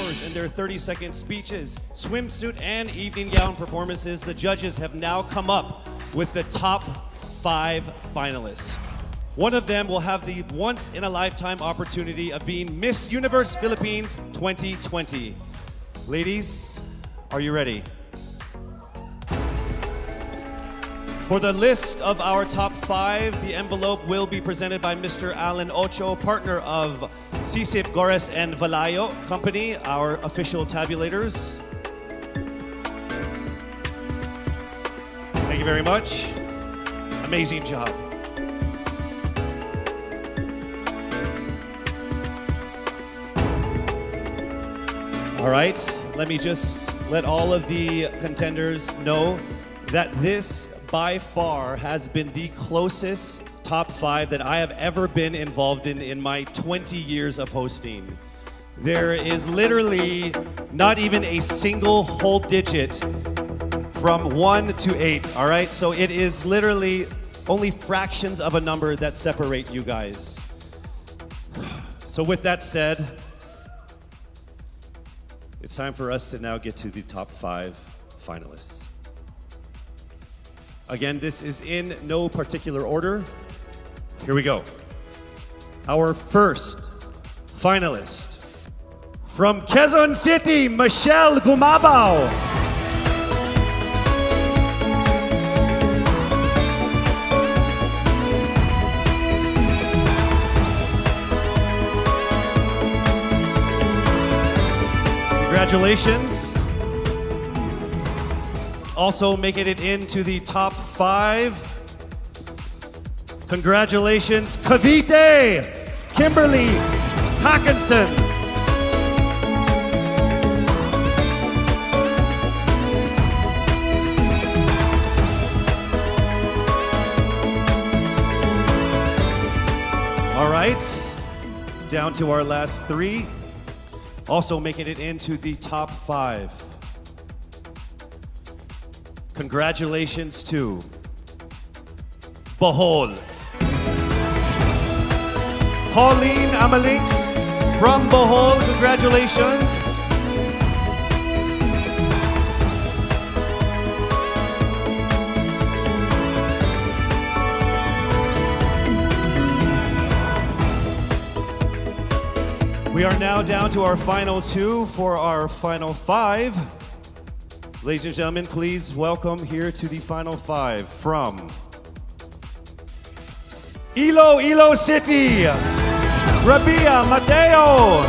hours in their 30-second speeches, swimsuit, and evening gown performances, the judges have now come up with the top 5 finalists. One of them will have the once-in-a-lifetime opportunity of being Miss Universe Philippines 2020. Ladies, are you ready? For the list of our top 5, the envelope will be presented by Mr. Alan Ocho, partner of Sisip, Gores, and Valayo Company, our official tabulators. Thank you very much. Amazing job. All right, let me just let all of the contenders know that this by far has been the closest top 5 that I have ever been involved in my 20 years of hosting. There is literally not even a single whole digit from 1 to 8, all right? So it is literally only fractions of a number that separate you guys. So with that said, it's time for us to now get to the top 5 finalists. Again, this is in no particular order. Here we go. Our first finalist from Quezon City, Michelle Gumabao. Congratulations. Also making it into the top 5. Congratulations, Cavite, Kimberly Hackinson. All right, down to our last 3. Also making it into the top 5. Congratulations to Bohol. Pauline Amalinks from Bohol, congratulations. We are now down to our final 2 for our final 5. Ladies and gentlemen, please welcome here to the final 5 from Iloilo City, Rabia Mateo.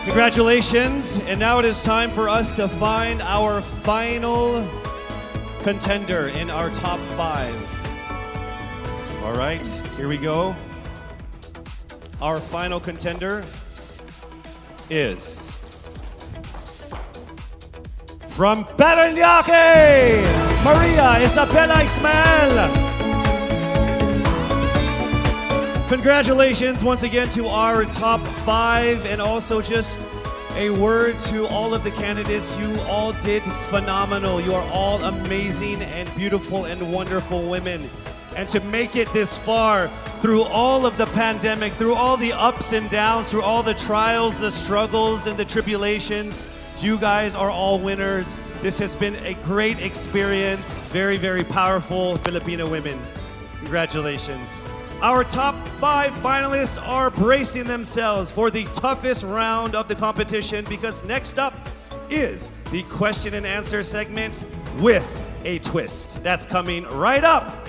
Congratulations, and now it is time for us to find our final contender in our top 5. All right, here we go. Our final contender is from Parañaque, Maria Isabella Ismael. Congratulations once again to our top 5, and also just a word to all of the candidates. You all did phenomenal. You are all amazing and beautiful and wonderful women. And to make it this far through all of the pandemic, through all the ups and downs, through all the trials, the struggles, and the tribulations, you guys are all winners. This has been a great experience. Very, very powerful Filipino women. Congratulations. Our top 5 finalists are bracing themselves for the toughest round of the competition, because next up is the question and answer segment with a twist. That's coming right up.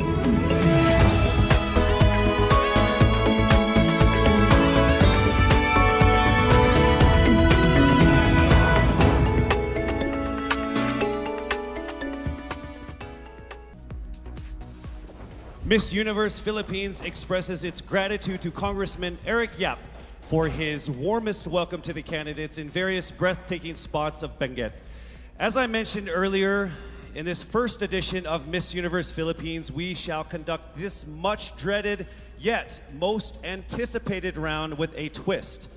Miss Universe Philippines expresses its gratitude to Congressman Eric Yap for his warmest welcome to the candidates in various breathtaking spots of Benguet. As I mentioned earlier, in this first edition of Miss Universe Philippines, we shall conduct this much dreaded yet most anticipated round with a twist.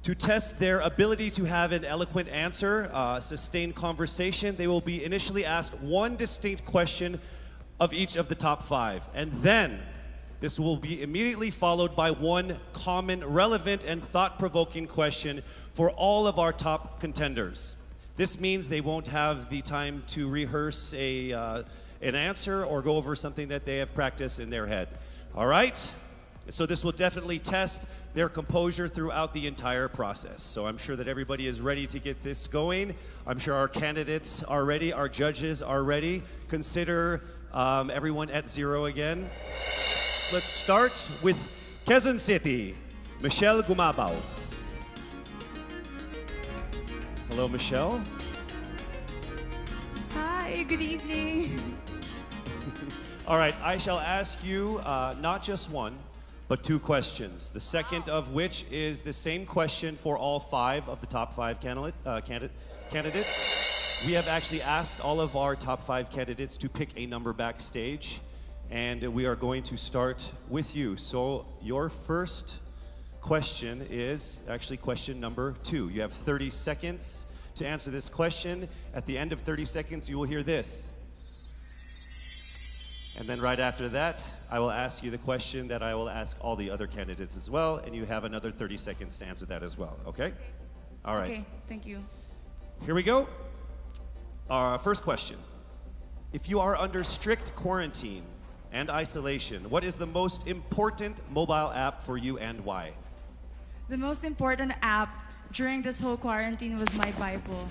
To test their ability to have an eloquent answer, sustained conversation, they will be initially asked one distinct question of each of the top 5, and then This will be immediately followed by one common, relevant, and thought-provoking question for all of our top contenders. This means they won't have the time to rehearse an answer or go over something that they have practiced in their head. All right? So this will definitely test their composure throughout the entire process. So I'm sure that everybody is ready to get this going. I'm sure our candidates are ready, our judges are ready. Consider everyone at zero again. Let's start with Quezon City, Michelle Gumabao. Hello, Michelle. Hi, good evening. All right, I shall ask you not just one, but two questions. The second of which is the same question for all five of the top five candidates. We have actually asked all of our top five candidates to pick a number backstage, and we are going to start with you. So your first question is actually question number 2. You have 30 seconds to answer this question. At the end of 30 seconds, you will hear this. And then right after that, I will ask you the question that I will ask all the other candidates as well, and you have another 30 seconds to answer that as well, okay? All right. Okay, thank you. Here we go. Our first question. If you are under strict quarantine and isolation, what is the most important mobile app for you and why? The most important app during this whole quarantine was my Bible.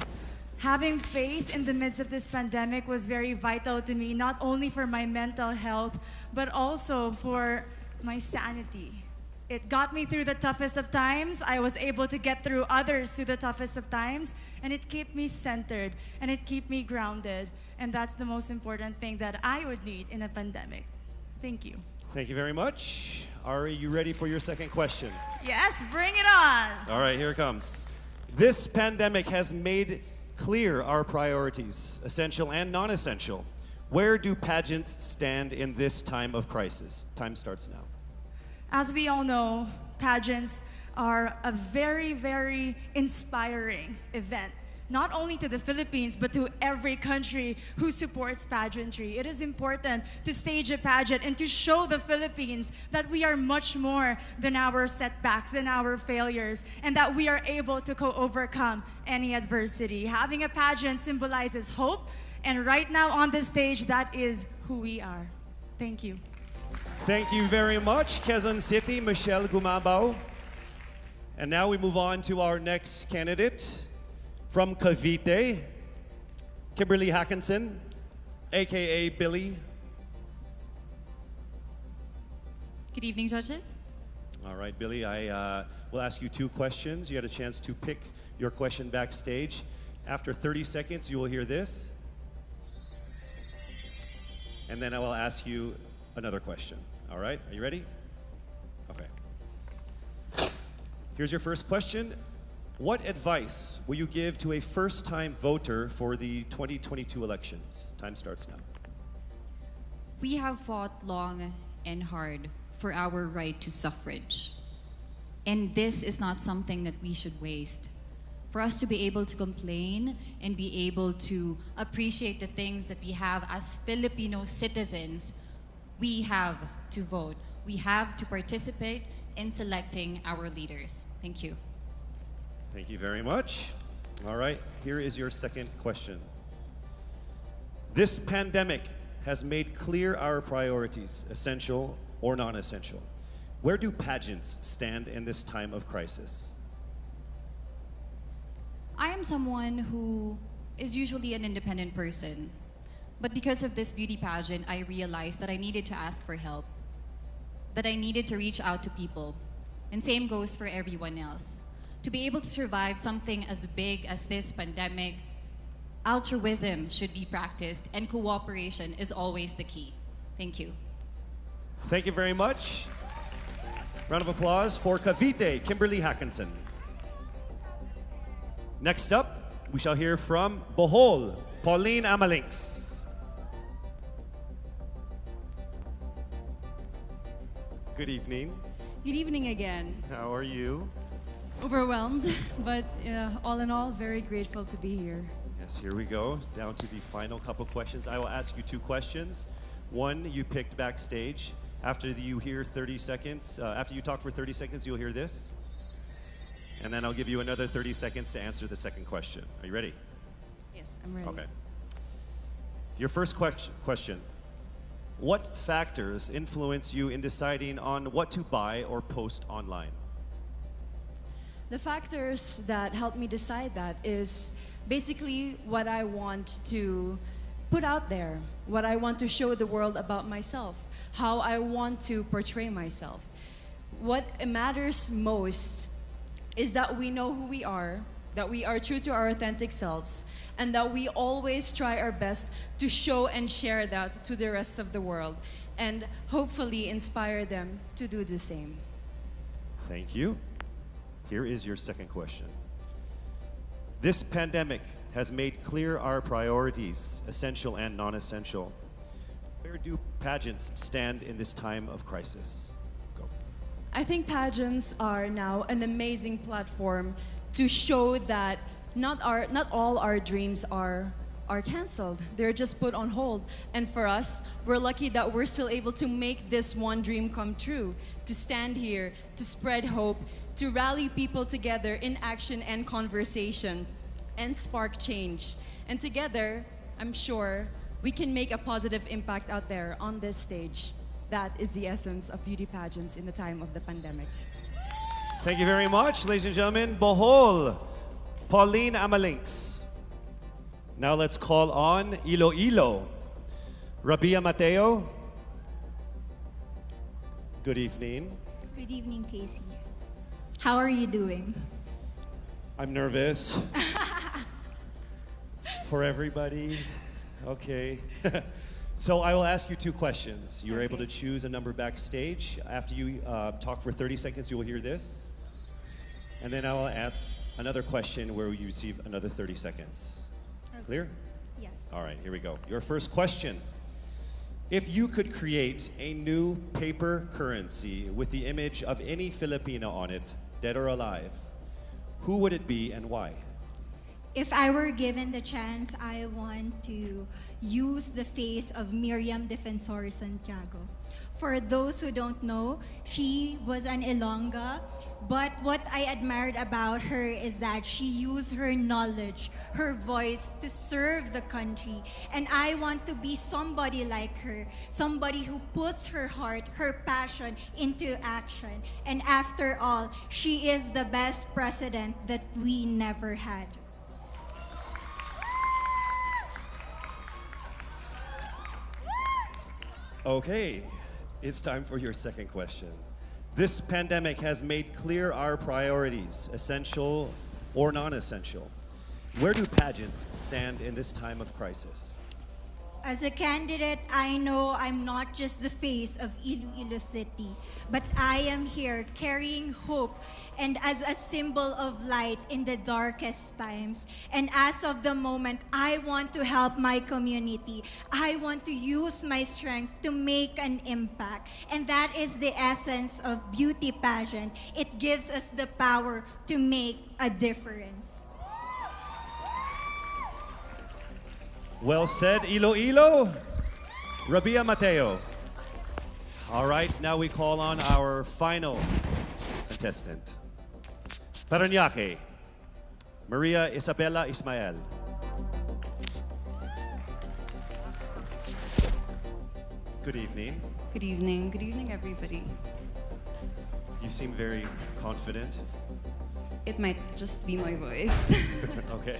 Having faith in the midst of this pandemic was very vital to me, not only for my mental health, but also for my sanity. It got me through the toughest of times. I was able to get through others through the toughest of times, and it kept me centered, and it kept me grounded. And that's the most important thing that I would need in a pandemic. Thank you. Thank you very much. Are you ready for your second question? Yes, bring it on. All right, here it comes. This pandemic has made clear our priorities, essential and non-essential. Where do pageants stand in this time of crisis? Time starts now. As we all know, pageants are a very, very inspiring event, not only to the Philippines, but to every country who supports pageantry. It is important to stage a pageant and to show the Philippines that we are much more than our setbacks, than our failures, and that we are able to overcome any adversity. Having a pageant symbolizes hope, and right now on the stage, that is who we are. Thank you. Thank you very much, Quezon City, Michelle Gumabao. And now we move on to our next candidate. From Cavite, Kimberly Hackinson, aka Billy. Good evening, judges. All right, Billy, I will ask you two questions. You had a chance to pick your question backstage. After 30 seconds, you will hear this. And then I will ask you another question. All right, are you ready? Okay. Here's your first question. What advice will you give to a first-time voter for the 2022 elections? Time starts now. We have fought long and hard for our right to suffrage. And this is not something that we should waste. For us to be able to complain and be able to appreciate the things that we have as Filipino citizens, we have to vote. We have to participate in selecting our leaders. Thank you. Thank you very much. All right, here is your second question. This pandemic has made clear our priorities, essential or non-essential. Where do pageants stand in this time of crisis? I am someone who is usually an independent person. But because of this beauty pageant, I realized that I needed to ask for help, that I needed to reach out to people. And same goes for everyone else. To be able to survive something as big as this pandemic, altruism should be practiced and cooperation is always the key. Thank you. Thank you very much. Round of applause for Cavite, Kimberly Hackinson. Next up, we shall hear from Bohol, Pauline Amalinks. Good evening. Good evening again. How are you? Overwhelmed, but all in all, very grateful to be here. Yes, here we go. Down to the final couple questions. I will ask you two questions. One you picked backstage, After you hear 30 seconds, after you talk for 30 seconds, you'll hear this. And then I'll give you another 30 seconds to answer the second question. Are you ready? Yes, I'm ready. Okay. Your first question. What factors influence you in deciding on what to buy or post online? The factors that help me decide that is basically what I want to put out there, what I want to show the world about myself, how I want to portray myself. What matters most is that we know who we are, that we are true to our authentic selves, and that we always try our best to show and share that to the rest of the world, and hopefully inspire them to do the same. Thank you. Here is your second question. This pandemic has made clear our priorities, essential and non-essential. Where do pageants stand in this time of crisis? Go. I think pageants are now an amazing platform to show that not all our dreams are canceled. They're just put on hold. And for us, we're lucky that we're still able to make this one dream come true, to stand here, to spread hope, to rally people together in action and conversation, and spark change. And together, I'm sure, we can make a positive impact out there on this stage. That is the essence of beauty pageants in the time of the pandemic. Thank you very much, ladies and gentlemen. Bohol, Pauline Amalinks. Now let's call on Iloilo. Rabia Mateo. Good evening. Good evening, Casey. How are you doing? I'm nervous. For everybody. Okay. So I will ask you two questions. You're able to choose a number backstage. After you talk for 30 seconds, you will hear this. And then I will ask another question where you receive another 30 seconds. Okay. Clear? Yes. All right, here we go. Your first question. If you could create a new paper currency with the image of any Filipino on it, dead or alive, who would it be and why? If I were given the chance, I want to use the face of Miriam Defensor Santiago. For those who don't know, she was an Ilongga, but what I admired about her is that she used her knowledge, her voice to serve the country. And I want to be somebody like her, somebody who puts her heart, her passion into action. And after all, she is the best president that we never had. Okay, it's time for your second question. This pandemic has made clear our priorities, essential or non-essential. Where do pageants stand in this time of crisis? As a candidate, I know I'm not just the face of Iloilo City, but I am here carrying hope and as a symbol of light in the darkest times. And as of the moment, I want to help my community. I want to use my strength to make an impact. And that is the essence of beauty pageant. It gives us the power to make a difference. Well said, Iloilo. Rabia Mateo. All right, now we call on our final contestant. Parañaque, Maria Isabella Ismael. Good evening. Good evening. Good evening, everybody. You seem very confident. It might just be my voice. Okay.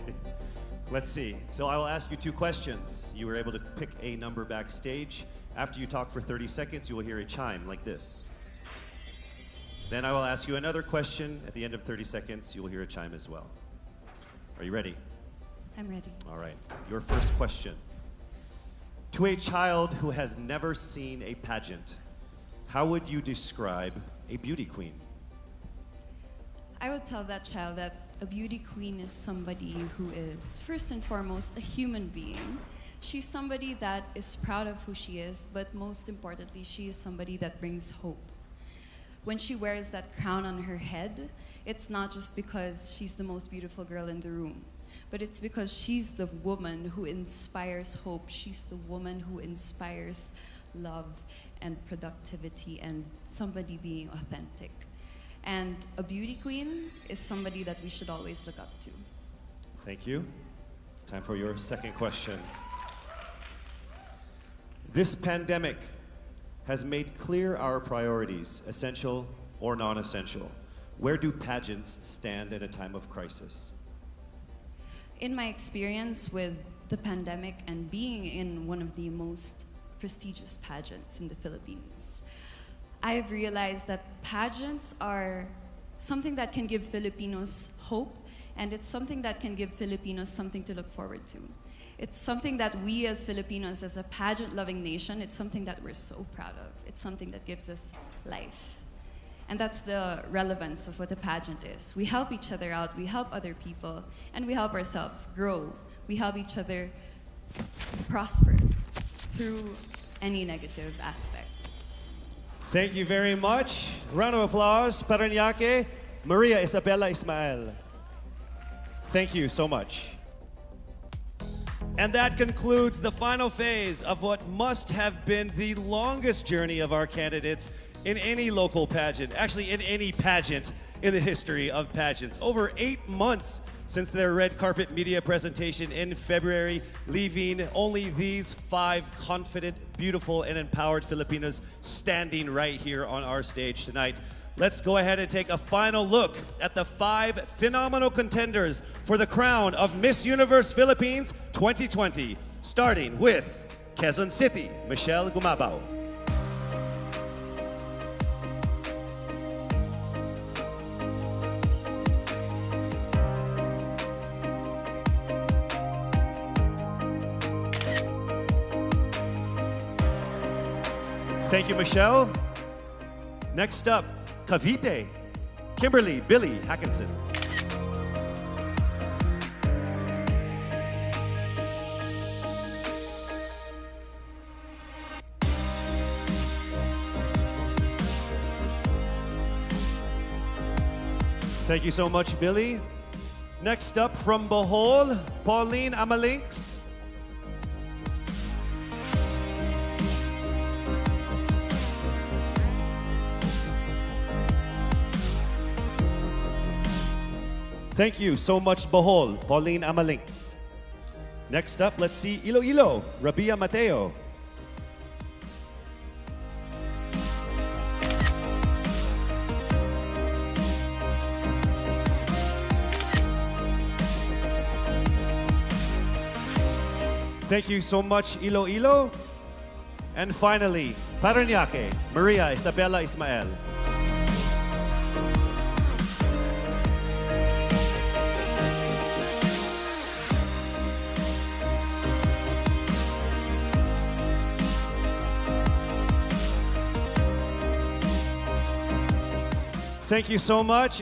Let's see. So I will ask you two questions. You were able to pick a number backstage. After you talk for 30 seconds, you will hear a chime like this. Then I will ask you another question. At the end of 30 seconds, you will hear a chime as well. Are you ready? I'm ready. All right. Your first question. To a child who has never seen a pageant, how would you describe a beauty queen? I would tell that child that a beauty queen is somebody who is, first and foremost, a human being. She's somebody that is proud of who she is, but most importantly, she is somebody that brings hope. When she wears that crown on her head, it's not just because she's the most beautiful girl in the room, but it's because she's the woman who inspires hope. She's the woman who inspires love. and productivity and somebody being authentic. And a beauty queen is somebody that we should always look up to. Thank you. Time for your second question. This pandemic has made clear our priorities, essential or non-essential. Where do pageants stand in a time of crisis? In my experience with the pandemic and being in one of the most prestigious pageants in the Philippines, I have realized that pageants are something that can give Filipinos hope, and it's something that can give Filipinos something to look forward to. It's something that we as Filipinos, as a pageant-loving nation, it's something that we're so proud of. It's something that gives us life. And that's the relevance of what a pageant is. We help each other out, we help other people, and we help ourselves grow. We help each other prosper through any negative aspect. Thank you very much. Round of applause, Paranaque, Maria Isabella Ismael. Thank you so much. And that concludes the final phase of what must have been the longest journey of our candidates in any local pageant, actually in any pageant in the history of pageants. Over 8 months since their red carpet media presentation in February, leaving only these 5 confident, beautiful, and empowered Filipinos standing right here on our stage tonight. Let's go ahead and take a final look at the 5 phenomenal contenders for the crown of Miss Universe Philippines 2020, starting with Quezon City, Michelle Gumabao. Thank you, Michelle. Next up, Cavite, Kimberly Billy Hackinson. Thank you so much, Billy. Next up from Bohol, Pauline Amalinks. Thank you so much, Bohol, Pauline Amalinks. Next up, let's see Iloilo, Rabia Mateo. Thank you so much, Iloilo. And finally, Paranaque, Maria Isabella Ismael. Thank you so much.